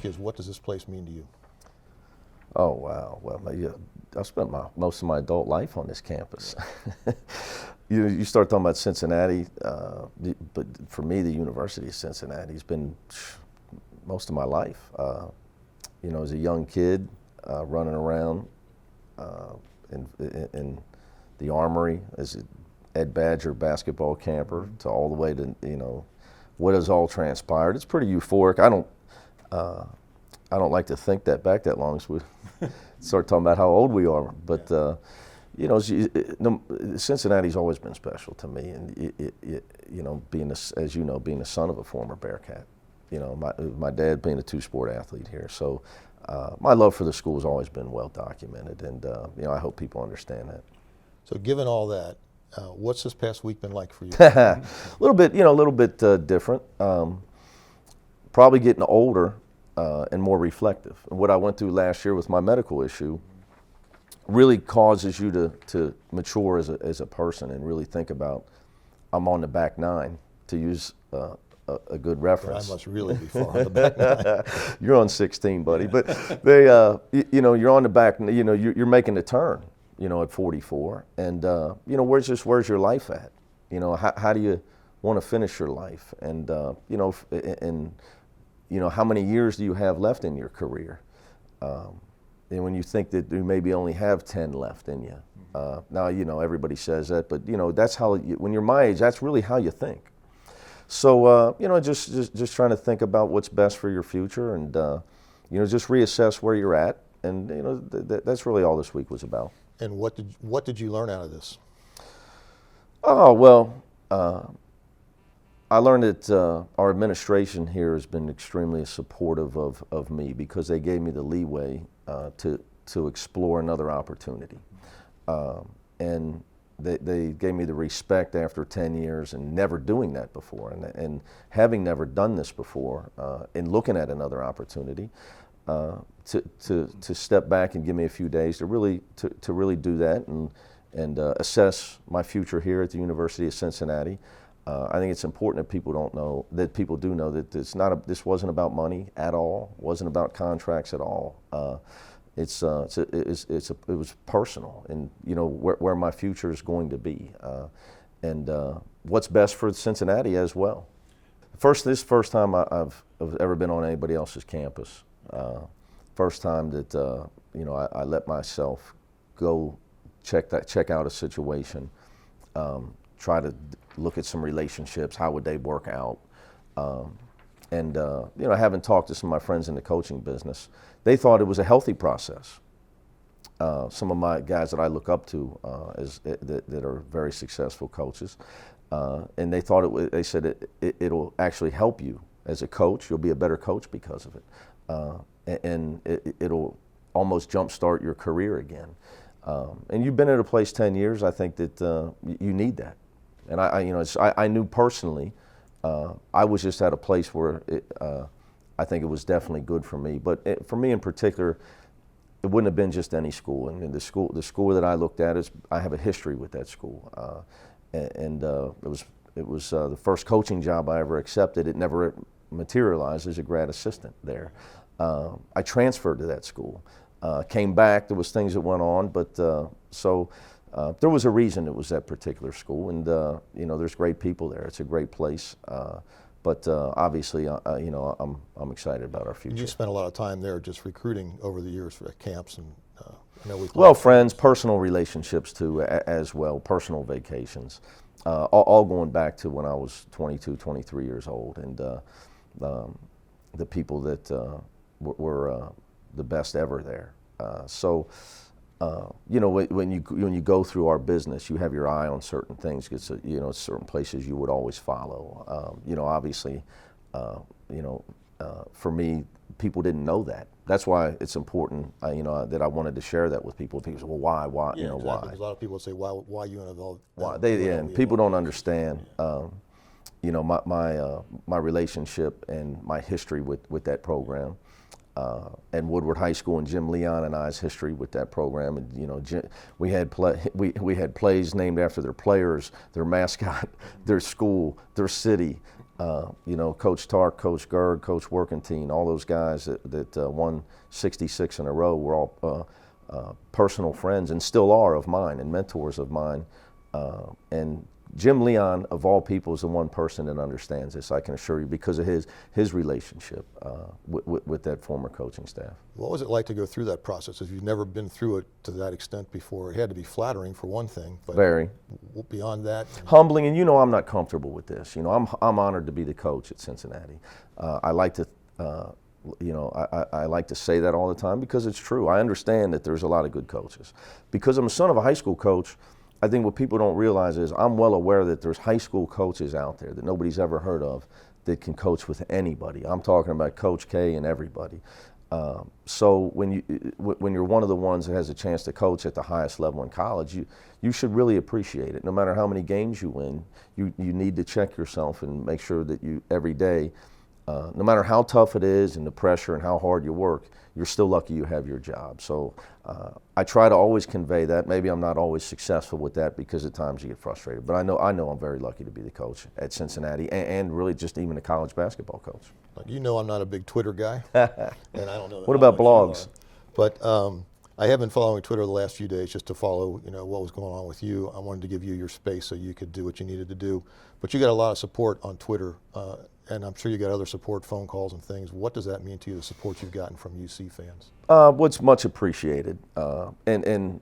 ask you is, what does this place mean to you? Oh, wow. Well, yeah, I spent most of my adult life on this campus. You start talking about Cincinnati, but for me, the University of Cincinnati has been most of my life. As a young kid, running around in the Armory as an Ed Badger basketball camper, to all the way to, what has all transpired. It's pretty euphoric. I don't like to think that back that long, so we start talking about how old we are. But Cincinnati's always been special to me, and being the son of a former Bearcat. My dad being a two-sport athlete here, so my love for the school has always been well documented, and I hope people understand that. So, given all that, what's this past week been like for you? A little bit different. Probably getting older. And more reflective. And what I went through last year with my medical issue really causes you to mature as a person and really think about, I'm on the back nine, to use a good reference. I must really be far on the back nine. You're on 16, buddy. But you're on the back. You're making the turn. At 44, and where's your life at? How do you want to finish your life? And how many years do you have left in your career? And when you think that you maybe only have 10 left in you. Now, everybody says that, but, that's how, when you're my age, that's really how you think. So, just trying to think about what's best for your future, and, just reassess where you're at. And, that's really all this week was about. And what did you learn out of this? Oh, well, I learned that our administration here has been extremely supportive of me, because they gave me the leeway to explore another opportunity. And they gave me the respect after 10 years and never doing that before, and having never done this before, and looking at another opportunity, to step back and give me a few days to really do that and assess my future here at the University of Cincinnati. I think it's important that people do know that this wasn't about money at all. It wasn't about contracts at all. It was personal, and where my future is going to be, and what's best for Cincinnati as well. This is the first time I've ever been on anybody else's campus. First time that I let myself go check out a situation, try to look at some relationships, how would they work out, and having talked to some of my friends in the coaching business, they thought it was a healthy process. Some of my guys that I look up to that are very successful coaches, and they thought they said it'll actually help you as a coach. You'll be a better coach because of it, and it'll almost jumpstart your career again. And you've been at a place 10 years. I think that you need that. And I knew personally, I was just at a place where I think it was definitely good for me. But for me in particular, it wouldn't have been just any school. And the school that I looked at I have a history with that school, and it was the first coaching job I ever accepted. It never materialized as a grad assistant there. I transferred to that school, came back. There was things that went on, but there was a reason it was that particular school, and there's great people there. It's a great place, but obviously, I'm excited about our future. You spent a lot of time there just recruiting over the years for camps, and friends, personal relationships too, as well, personal vacations, all going back to when I was 22, 23 years old, and the people that were the best ever there. When you go through our business, you have your eye on certain things. It's certain places you would always follow. Obviously, for me, people didn't know that. That's why it's important. That I wanted to share that with people. People say, "Well, why? Why? Yeah, exactly. Why?" A lot of people say, "Why UNLV?" Why and people don't understand. My relationship and my history with that program. And Woodward High School and Jim Leon and I's history with that program, and we had plays named after their players, their mascot, their school, their city, You know, Coach Tark, Coach Gerd, Coach Workentine, all those guys that won 66 in a row were all personal friends and still are of mine and mentors of mine. And Jim Leon, of all people, is the one person that understands this, I can assure you, because of his relationship with that former coaching staff. What was it like to go through that process? If you've never been through it to that extent before, it had to be flattering for one thing, but Very. Beyond that, Humbling, and you know I'm not comfortable with this. You know, I'm honored to be the coach at Cincinnati. I like to, you know, I like to say that all the time because it's true. I understand that there's a lot of good coaches. Because I'm a son of a high school coach, I think what people don't realize is I'm well aware that there's high school coaches out there that nobody's ever heard of that can coach with anybody. I'm talking about Coach K and everybody. So when you're one of the ones that has a chance to coach at the highest level in college, you should really appreciate it. No matter how many games you win, you need to check yourself and make sure that you every day, no matter how tough it is and the pressure and how hard you work, you're still lucky you have your job. So I try to always convey that. Maybe I'm not always successful with that because at times you get frustrated. But I know I'm very lucky to be the coach at Cincinnati and really just even a college basketball coach. you know I'm not a big Twitter guy, and I don't know. What about blogs? But I have been following Twitter the last few days just to follow, you know, what was going on with you. I wanted to give you your space so you could do what you needed to do. But you got a lot of support on Twitter, and I'm sure you got other support, phone calls and things. What does that mean to you, the support you've gotten from UC fans? What's much appreciated, and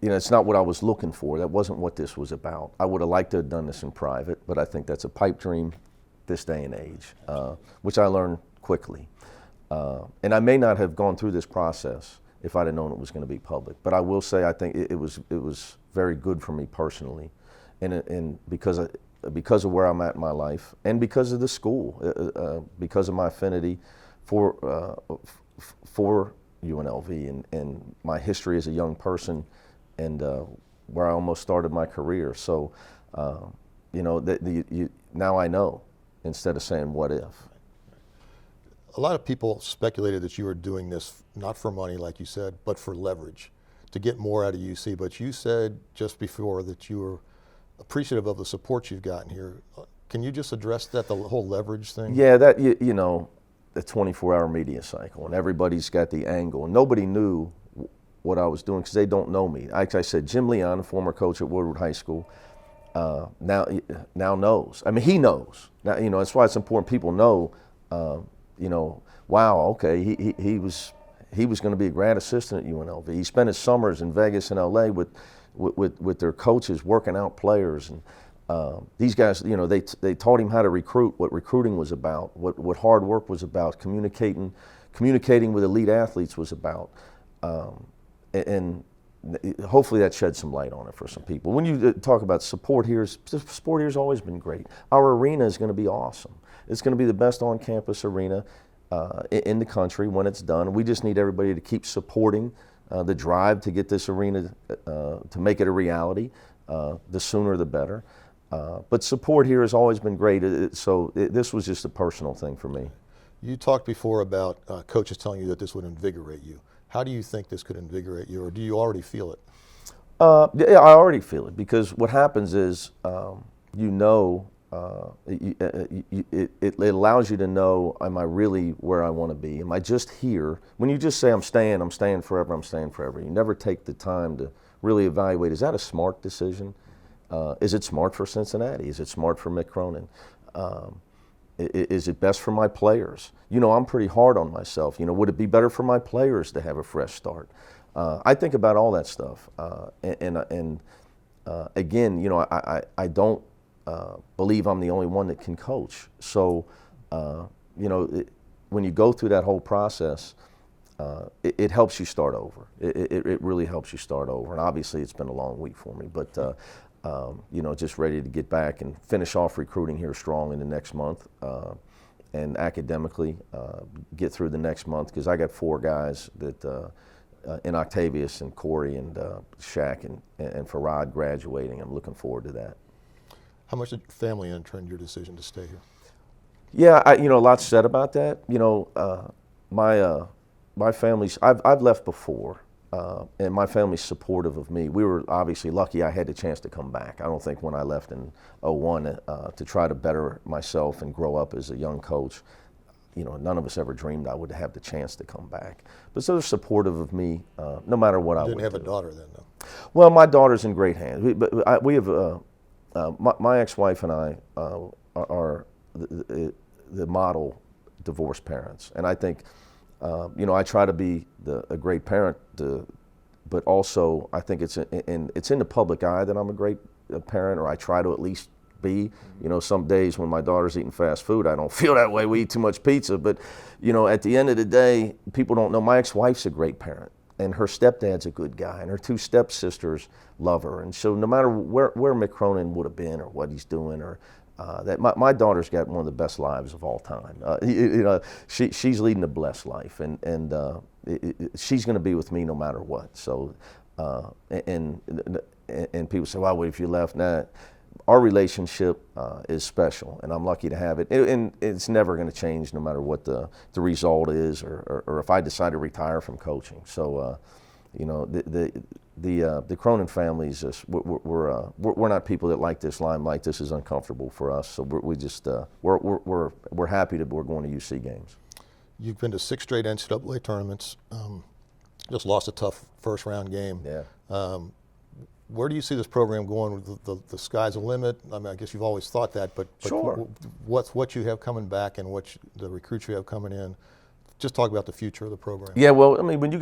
you know, it's not what I was looking for. That wasn't what this was about. I would have liked to have done this in private, but I think that's a pipe dream this day and age, which I learned quickly. And I may not have gone through this process if I'd have known it was going to be public. But I will say I think it was very good for me personally, and because of where I'm at in my life, and because of the school, because of my affinity for UNLV and my history as a young person, and where I almost started my career. So, you know, now I know instead of saying what if. A lot of people speculated that you were doing this not for money, like you said, but for leverage, to get more out of UC. But you said just before that you were appreciative of the support you've gotten here. Can you just address that, the whole leverage thing? Yeah, that you know, the 24-hour media cycle, and everybody's got the angle, and nobody knew what I was doing because they don't know me. Like I said, Jim Leon, a former coach at Woodward High School, now knows. I mean, he knows. Now, you know, that's why it's important people know. You know, wow, okay, he was going to be a grad assistant at UNLV. He spent his summers in Vegas and LA with their coaches working out players, and these guys, you know, they taught him how to recruit, what recruiting was about, what hard work was about, communicating with elite athletes was about, and hopefully that sheds some light on it for some people. When you talk about support here's always been great. Our arena is going to be awesome. It's going to be the best on-campus arena in the country when it's done. We just need everybody to keep supporting the drive to get this arena, to make it a reality. The sooner the better. But support here has always been great, this was just a personal thing for me. You talked before about coaches telling you that this would invigorate you. How do you think this could invigorate you, or do you already feel it? Yeah, I already feel it, because what happens is, you know, it allows you to know, am I really where I want to be? Am I just here? When you just say I'm staying forever, I'm staying forever. You never take the time to really evaluate, is that a smart decision? Is it smart for Cincinnati? Is it smart for Mick Cronin? Is it best for my players? You know, I'm pretty hard on myself. You know, would it be better for my players to have a fresh start? I think about all that stuff. Again, you know, I don't believe I'm the only one that can coach. So, you know, when you go through that whole process, it helps you start over. It really helps you start over. And obviously it's been a long week for me, but you know, just ready to get back and finish off recruiting here strong in the next month, and academically get through the next month, because I got 4 guys that in Octavius and Corey and Shaq and Farad graduating. I'm looking forward to that. How much did family enter in your decision to stay here? Yeah, you know, a lot's said about that. You know, my family's, I've left before, and my family's supportive of me. We were obviously lucky I had the chance to come back. I don't think when I left in '01 to try to better myself and grow up as a young coach, none of us ever dreamed I would have the chance to come back. But so they're supportive of me no matter what I would do. You didn't have a daughter then, though? Well, my daughter's in great hands. We have my ex-wife and I are the model divorced parents, and I think I try to be a great parent, but also I think it's in the public eye that I'm a great parent, or I try to at least be. Some days when my daughter's eating fast food, I don't feel that way. We eat too much pizza, but at the end of the day, people don't know my ex-wife's a great parent, and her stepdad's a good guy, and her two stepsisters love her, and so no matter where Mick Cronin would have been or what he's doing, or that my daughter's got one of the best lives of all time. She's leading a blessed life, and she's going to be with me no matter what. So, and people say, "Well, what if you left?" Nah, our relationship is special, and I'm lucky to have it. And it's never going to change, no matter what the result is, or if I decide to retire from coaching. So, the Cronin family is just we're not people that like this limelight. This is uncomfortable for us. So we're happy that we're going to UC games. You've been to 6 straight NCAA tournaments. Just lost a tough first round game. Yeah. Where do you see this program going? The sky's the limit. I mean, I guess you've always thought that, but Sure. What you have coming back and the recruits you have coming in? Just talk about the future of the program. Yeah. Well, I mean, when you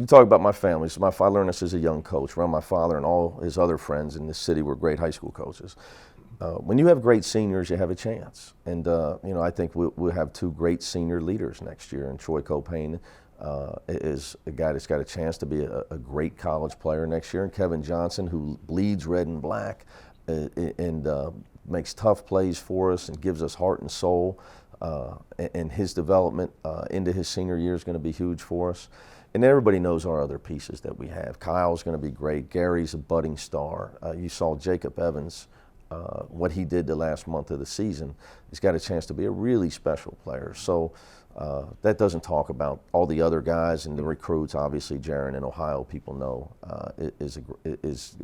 talk about my family, so I learned this as a young coach. Around my father and all his other friends in this city were great high school coaches. When you have great seniors, you have a chance. And I think we'll have 2 great senior leaders next year. And Troy Copain is a guy that's got a chance to be a great college player next year. And Kevin Johnson, who bleeds red and black and makes tough plays for us and gives us heart and soul. And his development into his senior year is going to be huge for us. And everybody knows our other pieces that we have. Kyle's going to be great. Gary's a budding star. You saw Jacob Evans, what he did the last month of the season. He's got a chance to be a really special player. So that doesn't talk about all the other guys and the recruits. Obviously, Jaron in Ohio, people know, is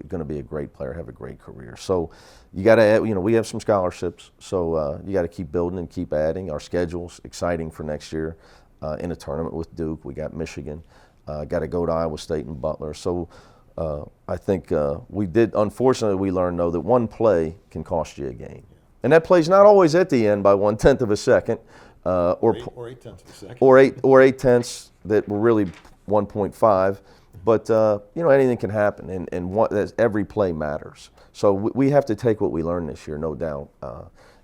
going to be a great player, have a great career. So you got to add, we have some scholarships. So you got to keep building and keep adding. Our schedule's exciting for next year. In a tournament with Duke, we got Michigan. Got to go to Iowa State and Butler. So I think unfortunately, we learned, though, that one play can cost you a game. And that play's not always at the end by 1/10 of a second. Or 8 tenths of a second. Or 8 tenths that were really 1.5. But, anything can happen. And every play matters. So we have to take what we learned this year, no doubt.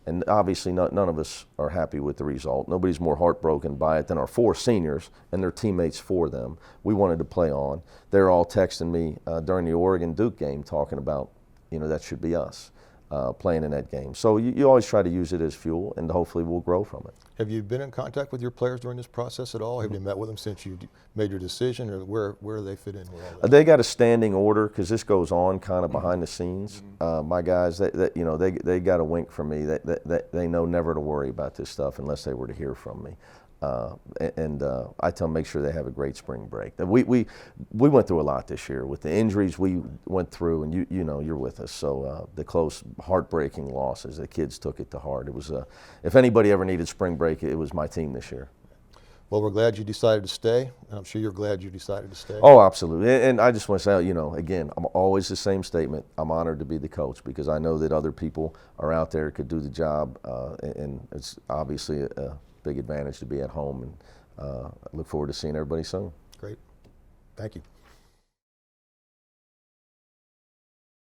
And obviously, none of us are happy with the result. Nobody's more heartbroken by it than our 4 seniors and their teammates for them. We wanted to play on. They're all texting me during the Oregon-Duke game talking about, that should be us playing in that game. So you always try to use it as fuel, and hopefully we'll grow from it. Have you been in contact with your players during this process at all? Have you met with them since you made your decision, or where do they fit in with all that? They got a standing order because this goes on kind of behind the scenes. My guys, they got a wink from me. They know never to worry about this stuff unless they were to hear from me. I tell them make sure they have a great spring break. We went through a lot this year with the injuries we went through, and you're with us. So the close, heartbreaking losses, the kids took it to heart. It was if anybody ever needed spring break, it was my team this year. Well, we're glad you decided to stay, and I'm sure you're glad you decided to stay. Oh, absolutely. And I just want to say, again, I'm always the same statement. I'm honored to be the coach because I know that other people are out there could do the job, and it's obviously a big advantage to be at home, and I look forward to seeing everybody soon. Great. Thank you.